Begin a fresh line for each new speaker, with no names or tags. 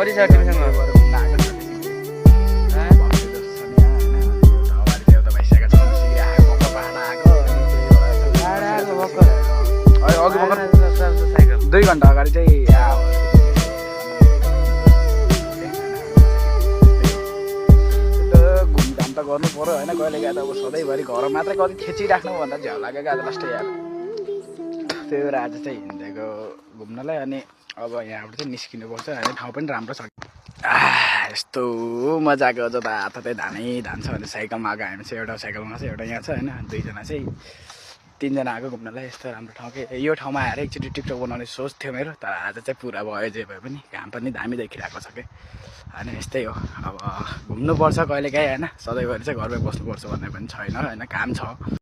कति छ तिमीसँग
घुम्न आएको छ भक्ति जस्तो छ नि यहाँ होइन एउटा अगाडि देउता भइसकेको छ सिक्री आएको भक्क पाहाड आएको अनि त्यही भएर अघि भर्खर
साइकल
2 घन्टा अगाडि चाहिँ घुमघाम त गर्नु पर्यो होइन कहिले काहीँ त अब सधैँभरि घर मात्रै कति खेचिराख्नु भन्दा झ्याउ लागेको आज लास्टै यार त्यही भएर आज चाहिँ हिँडेको घुम्नलाई अनि अब यहाँबाट चाहिँ निस्किनुपर्छ होइन ठाउँ पनि राम्रो छ यस्तो मजाको जताततै धानै धान छ भने साइकलमा आएको हामी चाहिँ एउटा साइकलमा छ एउटा यहाँ छ होइन 2 जना चाहिँ 3 जना आएको घुम्नलाई यस्तो राम्रो ठाउँ के यो ठाउँमा आएर एकचोटि टिकटक बनाउने सोच थियो मेरो तर आज चाहिँ पुरा भयो जे भए पनि घाम पनि दामी देखिरहेको छ कि होइन यस्तै हो अब घुम्नुपर्छ कहिलेकाहीँ होइन सधैँभरि चाहिँ घरमै बस्नुपर्छ भन्ने पनि छैन होइन काम छ